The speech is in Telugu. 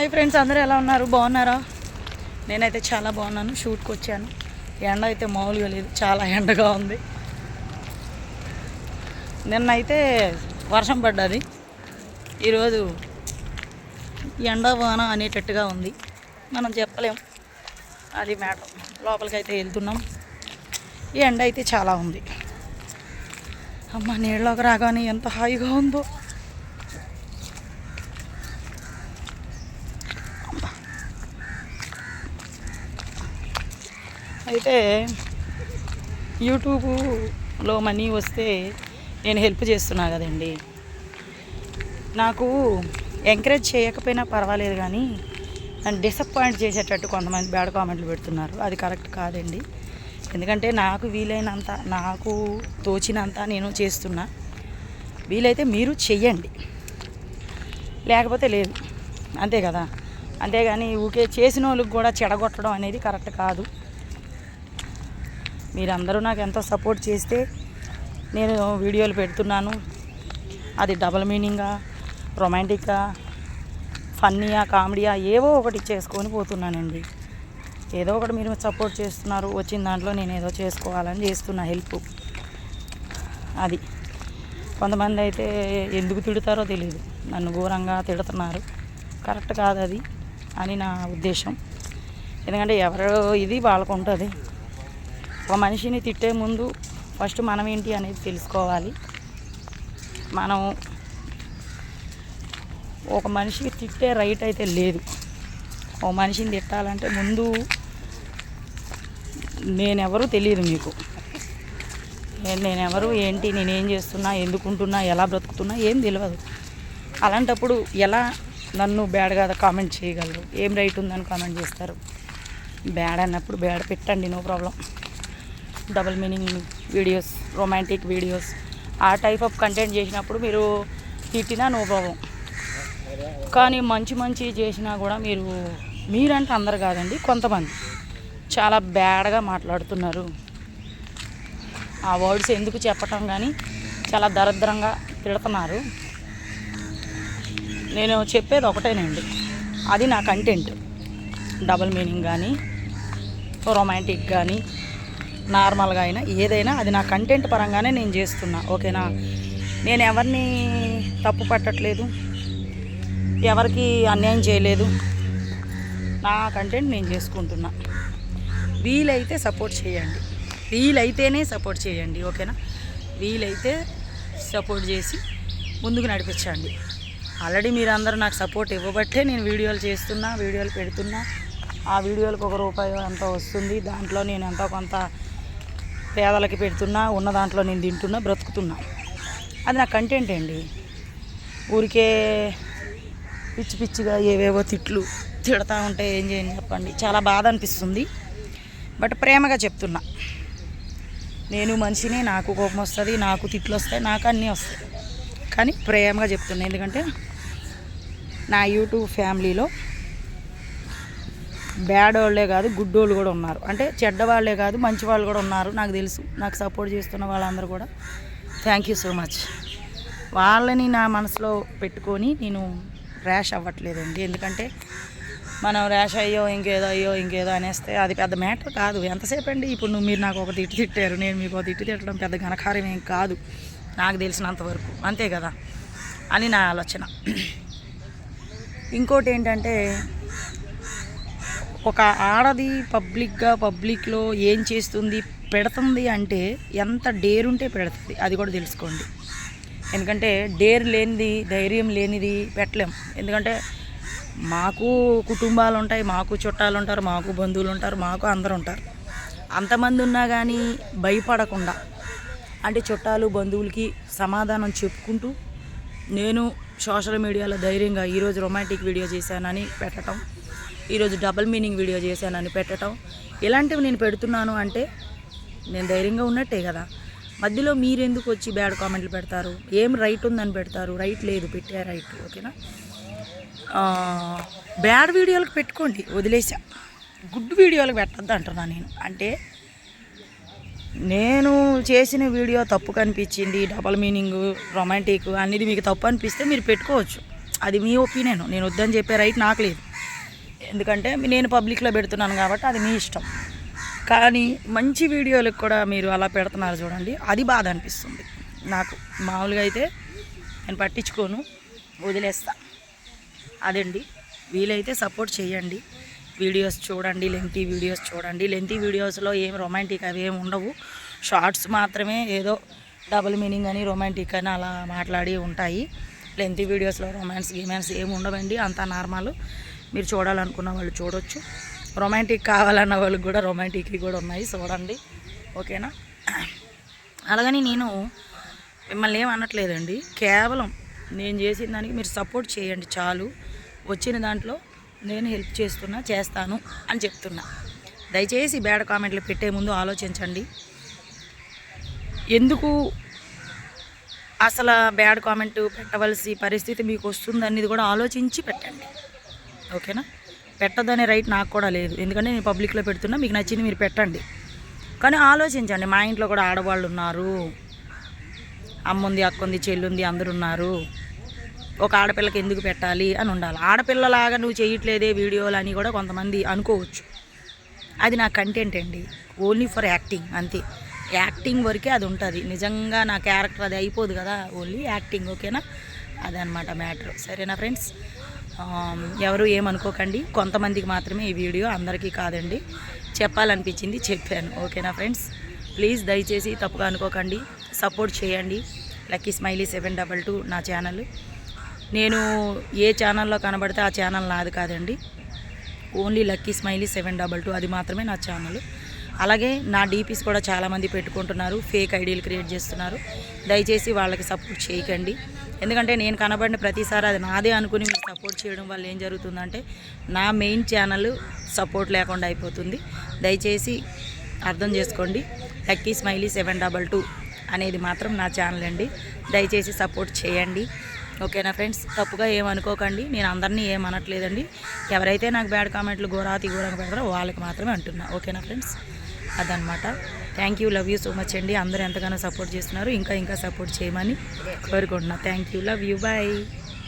హాయ్ ఫ్రెండ్స్, అందరూ ఎలా ఉన్నారు? బాగున్నారా? నేనైతే చాలా బాగున్నాను. షూట్కి వచ్చాను. ఎండ అయితే మామూలుగా లేదు, చాలా ఎండగా ఉంది. నిన్నైతే వర్షం పడ్డది, ఈరోజు ఎండ వాన అనేటట్టుగా ఉంది. మనం చెప్పలేం, అది మ్యాటర్. లోపలికి అయితే వెళ్తున్నాం. ఈ ఎండ అయితే చాలా ఉంది. అమ్మ, నీళ్ళలోకి రాగానే ఎంత హాయిగా ఉందో. అయితే యూట్యూబ్లో మనీ వస్తే నేను హెల్ప్ చేస్తున్నా కదండి. నాకు ఎంకరేజ్ చేయకపోయినా పర్వాలేదు, కానీ నన్ను డిసప్పాయింట్ చేసేటట్టు కొంతమంది బ్యాడ్ కామెంట్లు పెడుతున్నారు. అది కరెక్ట్ కాదండి. ఎందుకంటే నాకు వీలైనంత, నాకు తోచినంత నేను చేస్తున్నా. వీలైతే మీరు చెయ్యండి, లేకపోతే లేదు, అంతే కదా. అంతేగాని ఊకే చేసిన వాళ్ళకి కూడా చెడగొట్టడం అనేది కరెక్ట్ కాదు. మీరందరూ నాకు ఎంతో సపోర్ట్ చేస్తే నేను వీడియోలు పెడుతున్నాను. అది డబుల్ మీనింగా, రొమాంటిక్గా, ఫన్నీయా, కామెడీయా, ఏవో ఒకటి చేసుకొని పోతున్నానండి. ఏదో ఒకటి మీరు సపోర్ట్ చేస్తున్నారు. వచ్చిన దాంట్లో నేను ఏదో చేసుకోవాలని చేస్తున్నా హెల్ప్. అది కొంతమంది అయితే ఎందుకు తిడతారో తెలియదు, నన్ను ఘోరంగా తిడుతున్నారు. కరెక్ట్ కాదు అది అని నా ఉద్దేశం. ఎందుకంటే ఎవరో ఇది వాళ్ళకు ఉంటుంది. ఒక మనిషిని తిట్టే ముందు ఫస్ట్ మనం ఏంటి అనేది తెలుసుకోవాలి. మనం ఒక మనిషికి తిట్టే రైట్ అయితే లేదు. ఒక మనిషిని తిట్టాలంటే ముందు నేనెవరు తెలియదు మీకు. నేనెవరు, ఏంటి, నేనేం చేస్తున్నా, ఎందుకుంటున్నా, ఎలా బ్రతుకుతున్నా ఏం తెలియదు. అలాంటప్పుడు ఎలా నన్ను బ్యాడ్గా కామెంట్ చేయగలరు? ఏం రైట్ ఉందని కామెంట్ చేస్తారు? బ్యాడ్ అన్నప్పుడు బ్యాడ్ పెట్టండి, no problem. Double meaning videos, romantic videos, ఆ టైప్ ఆఫ్ కంటెంట్ చేసినప్పుడు మీరు తిట్టినా నో ప్రాబ్లం. కానీ మంచి చేసినా కూడా మీరంటే అందరు కాదండి, కొంతమంది చాలా బ్యాడ్గా మాట్లాడుతున్నారు. ఆ వర్డ్స్ ఎందుకు చెప్పటం కానీ చాలా దరిద్రంగా తిడుతున్నారు. నేను చెప్పేది ఒకటేనండి, అది నా కంటెంట్. డబుల్ మీనింగ్ కానీ, రొమాంటిక్ కానీ, నార్మల్గా అయినా ఏదైనా అది నా కంటెంట్ పరంగానే నేను చేస్తున్నా, ఓకేనా. నేను ఎవరిని తప్పు పట్టట్లేదు, ఎవరికి అన్యాయం చేయలేదు. నా కంటెంట్ నేను చేసుకుంటున్నా. వీలైతే సపోర్ట్ చేయండి, వీలైతేనే సపోర్ట్ చేయండి, ఓకేనా. వీలైతే సపోర్ట్ చేసి ముందుకు నడిపించండి. ఆల్రెడీ మీరందరూ నాకు సపోర్ట్ ఇవ్వబట్టే నేను వీడియోలు చేస్తున్నా, వీడియోలు పెడుతున్నా. ఆ వీడియోలకు ₹1 ఎంతో వస్తుంది. దాంట్లో నేను ఎంతో కొంత పేదలకి పెడుతున్నా, ఉన్న దాంట్లో నేను తింటున్నా, బ్రతుకుతున్నా. అది నా కంటెంట్ అండి. ఊరికే పిచ్చిగా ఏవేవో తిడతా ఉంటే ఏం చేయని చెప్పండి. చాలా బాధ అనిపిస్తుంది. బట్ ప్రేమగా చెప్తున్నా. నేను మనిషిని, నాకు కోపం వస్తుంది, నాకు తిట్లు వస్తాయి, నాకు అన్నీ వస్తాయి. కానీ ప్రేమగా చెప్తున్నా. ఎందుకంటే నా యూట్యూబ్ ఫ్యామిలీలో బ్యాడ్ వాళ్ళే కాదు, గుడ్ వాళ్ళు కూడా ఉన్నారు. అంటే చెడ్డవాళ్ళే కాదు, మంచి వాళ్ళు కూడా ఉన్నారు. నాకు తెలుసు. నాకు సపోర్ట్ చేస్తున్న వాళ్ళందరూ కూడా థ్యాంక్ యూ సో మచ్. వాళ్ళని నా మనసులో పెట్టుకొని నేను ర్యాష్ అవ్వట్లేదండి. ఎందుకంటే మనం ర్యాష్ అయ్యో ఇంకేదో అనేస్తే అది పెద్ద మ్యాటర్ కాదు. ఎంతసేపు అండి? ఇప్పుడు మీరు నాకు ఒక తిట్టారు, నేను మీకు ఒక తిట్టడం పెద్ద ఘనకార్యం ఏం కాదు, నాకు తెలిసినంతవరకు, అంతే కదా అని నా ఆలోచన. ఇంకోటి ఏంటంటే, ఒక ఆడది పబ్లిక్లో ఏం చేస్తుంది, పెడుతుంది అంటే ఎంత డేర్ ఉంటే పెడుతుంది, అది కూడా తెలుసుకోండి. ఎందుకంటే డేర్ లేనిది, ధైర్యం లేనిది పెట్టలేం. ఎందుకంటే మాకు కుటుంబాలు ఉంటాయి, మాకు చుట్టాలు ఉంటారు, మాకు బంధువులు ఉంటారు, మాకు అందరూ ఉంటారు. అంతమంది ఉన్నా కానీ భయపడకుండా, అంటే చుట్టాలు బంధువులకి సమాధానం చెప్పుకుంటూ నేను సోషల్ మీడియాలో ధైర్యంగా ఈరోజు రొమాంటిక్ వీడియో చేశానని పెట్టడం, ఈరోజు డబుల్ మీనింగ్ వీడియో చేశానని పెట్టడం, ఇలాంటివి నేను పెడుతున్నాను అంటే నేను ధైర్యంగా ఉన్నట్టే కదా. మధ్యలో మీరెందుకు వచ్చి బ్యాడ్ కామెంట్లు పెడతారు? ఏం రైట్ ఉందని పెడతారు? రైట్ లేదు, పెట్టే రైట్, ఓకేనా. బ్యాడ్ వీడియోలకు పెట్టుకోండి, వదిలేసా. గుడ్ వీడియోలకు పెట్టద్దు అంటున్నా నేను. అంటే నేను చేసిన వీడియో తప్పు కనిపించింది, డబుల్ మీనింగ్, రొమాంటిక్ అనేది మీకు తప్పు అనిపిస్తే మీరు పెట్టుకోవచ్చు. అది మీ ఒపీనియన్. నేను వద్దని చెప్పే రైట్ నాకు లేదు. ఎందుకంటే నేను పబ్లిక్లో పెడుతున్నాను కాబట్టి అది మీ ఇష్టం. కానీ మంచి వీడియోలకు కూడా మీరు అలా పెడుతున్నారు చూడండి, అది బాధ అనిపిస్తుంది నాకు. మామూలుగా అయితే నేను పట్టించుకోను, వదిలేస్తా. అదండి, వీలైతే సపోర్ట్ చేయండి. వీడియోస్ చూడండి, లెంతీ వీడియోస్ చూడండి. లెంతీ వీడియోస్లో ఏం రొమాంటిక్ అవి ఏమి ఉండవు, షార్ట్స్ మాత్రమే ఏదో డబుల్ మీనింగ్ అని రొమాంటిక్ అని అలా మాట్లాడి ఉంటాయి. లెంతీ వీడియోస్లో రొమాన్స్ ఏమి ఉండవండి, అంతా నార్మల్. మీరు చూడాలనుకున్న వాళ్ళు చూడొచ్చు, రొమాంటిక్ కావాలన్న వాళ్ళకి కూడా రొమాంటిక్వి కూడా ఉన్నాయి, చూడండి. ఓకేనా? అలాగని నేను మిమ్మల్ని ఏం అనట్లేదండి, కేవలం నేను చేసిన దానికి మీరు సపోర్ట్ చేయండి చాలు. వచ్చిన దాంట్లో నేను హెల్ప్ చేస్తాను అని చెప్తున్నా. దయచేసి బ్యాడ్ కామెంట్లు పెట్టే ముందు ఆలోచించండి. ఎందుకు అసలు బ్యాడ్ కామెంట్ పెట్టవలసి పరిస్థితి మీకు వస్తుందనేది కూడా ఆలోచించి పెట్టండి. ఓకేనా? పెట్టదనే రైట్ నాకు కూడా లేదు, ఎందుకంటే నేను పబ్లిక్లో పెడుతున్నా. మీకు నచ్చింది మీరు పెట్టండి, కానీ ఆలోచించండి. మా ఇంట్లో కూడా ఆడవాళ్ళు ఉన్నారు, అమ్ముంది, అక్కుంది, చెల్లుంది, అందరు ఉన్నారు. ఒక ఆడపిల్లకి ఎందుకు పెట్టాలి అని ఉండాలి. ఆడపిల్లలాగా నువ్వు చేయట్లేదే వీడియోలు అని కూడా కొంతమంది అనుకోవచ్చు. అది నా కంటెంట్ అండి, ఓన్లీ ఫర్ యాక్టింగ్, అంతే. యాక్టింగ్ వరకే అది ఉంటుంది. నిజంగా నా క్యారెక్టర్ అది అయిపోదు కదా, ఓన్లీ యాక్టింగ్. ఓకేనా? అదనమాట మ్యాటర్. సరేనా ఫ్రెండ్స్? ఎవరు ఏమనుకోకండి, కొంతమందికి మాత్రమే ఈ వీడియో, అందరికీ కాదండి. చెప్పాలనిపించింది చెప్పాను. ఓకేనా ఫ్రెండ్స్? ప్లీజ్ దయచేసి తప్పుగా అనుకోకండి, సపోర్ట్ చేయండి. లక్కీ స్మైలీ 722 నా ఛానల్. నేను ఏ ఛానల్లో కనబడితే ఆ ఛానల్ నాది కాదండి, ఓన్లీ లక్కీ స్మైలీ 722 అది మాత్రమే నా ఛానల్. అలాగే నా డీపీస్ కూడా చాలామంది పెట్టుకుంటున్నారు, ఫేక్ ఐడీలు క్రియేట్ చేస్తున్నారు. దయచేసి వాళ్ళకి సపోర్ట్ చేయకండి, ఎందుకంటే నేను కనబడిన ప్రతిసారి అది నాదే అనుకుని మీరు సపోర్ట్ చేయడం వల్ల ఏం జరుగుతుందంటే నా మెయిన్ ఛానల్ సపోర్ట్ లేకుండా అయిపోతుంది. దయచేసి అర్థం చేసుకోండి. లక్కీ స్మైలీ 722 అనేది మాత్రం నా ఛానల్ అండి, దయచేసి సపోర్ట్ చేయండి. ఓకేనా ఫ్రెండ్స్? తప్పుగా ఏమనుకోకండి, నేను అందరినీ ఏమనట్లేదండి. ఎవరైతే నాకు బ్యాడ్ కామెంట్లు ఘోరంగా పెడతారో వాళ్ళకి మాత్రమే అంటున్నా. ఓకేనా ఫ్రెండ్స్? అదనమాట. Thank you, love you so much అండి. అందరూ ఎంతగానో సపోర్ట్ చేస్తున్నారు, ఇంకా సపోర్ట్ చేయమని కోరుకుంటున్నా. Thank you, love you, bye.